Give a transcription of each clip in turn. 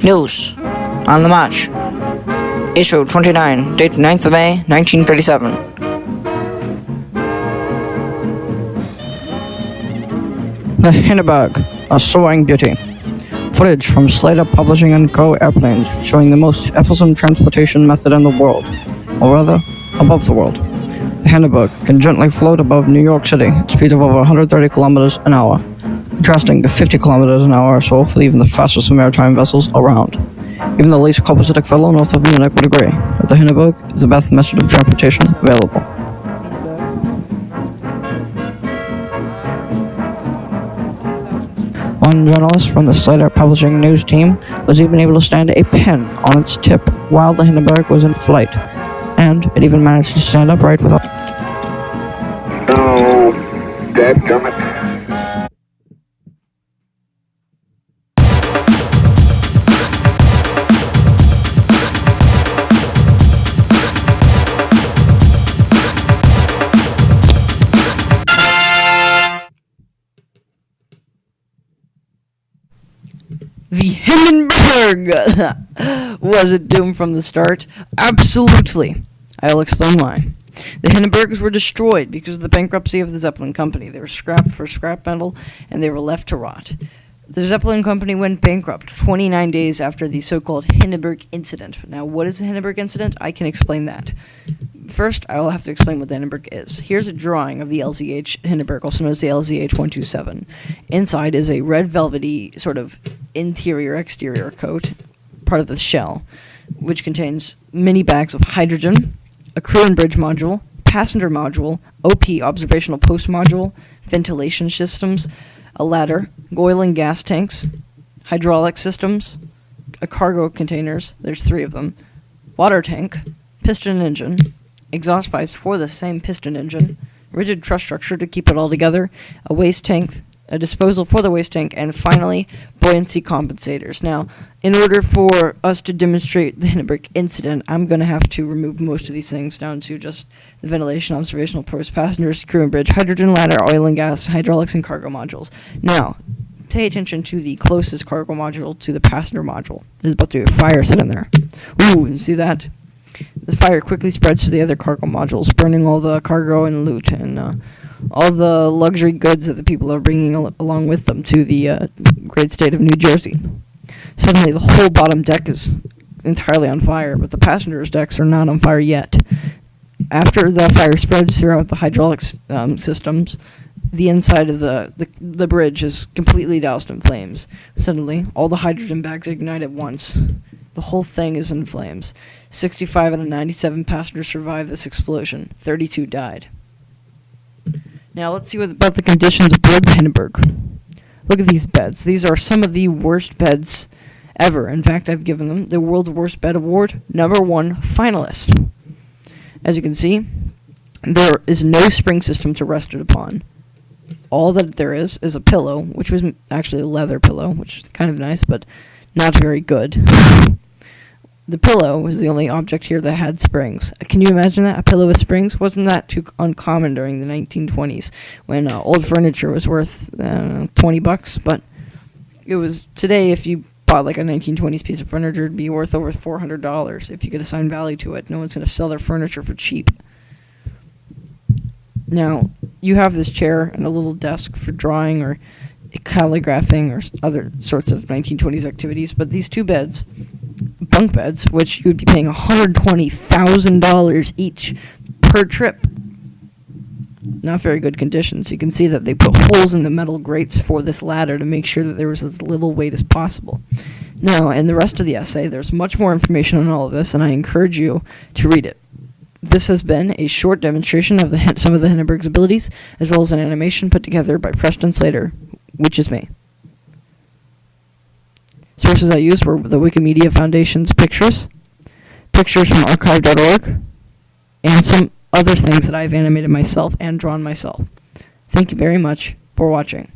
News on the March. Issue 29, date 9th of May, 1937. The Hindenburg, a soaring beauty. Footage from Slater Publishing & Co. airplanes showing the most efficient transportation method in the world, or rather, above the world. The Hindenburg can gently float above New York City at speeds of over 130 kilometers an hour, contrasting to 50 kilometers an hour or so for even the fastest of maritime vessels around. Even the least copacetic fellow north of Munich would agree that the Hindenburg is the best method of transportation available. One journalist from the Slater Publishing news team was even able to stand a pen on its tip while the Hindenburg was in flight, and it even managed to stand upright without... No, dadgummit. The Hindenburg! Was it doomed from the start? Absolutely. I'll explain why. The Hindenburgs were destroyed because of the bankruptcy of the Zeppelin Company. They were scrapped for scrap metal, and they were left to rot. The Zeppelin Company went bankrupt 29 days after the so-called Hindenburg incident. Now, what is the Hindenburg incident? I can explain that. First, I will have to explain what the Hindenburg is. Here's a drawing of the LZH Hindenburg, also known as the LZH-127. Inside is a red velvety sort of interior-exterior coat, part of the shell, which contains many bags of hydrogen, a crew and bridge module, passenger module, OP observational post module, ventilation systems, a ladder, oil and gas tanks, hydraulic systems, a cargo containers, there's 3 of them, water tank, piston engine, exhaust pipes for the same piston engine, rigid truss structure to keep it all together, a waste tank, a disposal for the waste tank, and finally, buoyancy compensators. Now, in order for us to demonstrate the Hindenburg incident, I'm going to have to remove most of these things down to just the ventilation, observational post, passengers, crew and bridge, hydrogen ladder, oil and gas, hydraulics, and cargo modules. Now, pay attention to the closest cargo module to the passenger module. There's about to be a fire set in there. Ooh, you see that? The fire quickly spreads to the other cargo modules, burning all the cargo and loot and all the luxury goods that the people are bringing along with them to the great state of New Jersey. Suddenly, the whole bottom deck is entirely on fire, but the passengers' decks are not on fire yet. After the fire spreads throughout the hydraulics systems, the inside of the bridge is completely doused in flames. Suddenly, all the hydrogen bags ignite at once. The whole thing is in flames. 65 out of 97 passengers survived this explosion. 32 died. Now let's see about the conditions aboard the Hindenburg. Look at these beds. These are some of the worst beds ever. In fact, I've given them the World's Worst Bed Award #1 finalist. As you can see, there is no spring system to rest it upon. All that there is a pillow, which was actually a leather pillow, which is kind of nice, but not very good. The pillow was the only object here that had springs. Can you imagine that? A pillow with springs? Wasn't that too uncommon during the 1920s when old furniture was worth $20? But it was today, if you bought like a 1920s piece of furniture, it'd be worth over $400 if you could assign value to it. No one's going to sell their furniture for cheap. Now, you have this chair and a little desk for drawing or calligraphing or other sorts of 1920s activities, but these 2 beds, bunk beds, which you would be paying $120,000 each per trip. Not very good conditions. You can see that they put holes in the metal grates for this ladder to make sure that there was as little weight as possible. Now, in the rest of the essay, there's much more information on all of this, and I encourage you to read it. This has been a short demonstration of some of the Hindenburg's abilities, as well as an animation put together by Preston Slater, which is me. Sources I used were the Wikimedia Foundation's pictures from archive.org, and some other things that I've animated myself and drawn myself. Thank you very much for watching.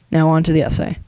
Now on to the essay.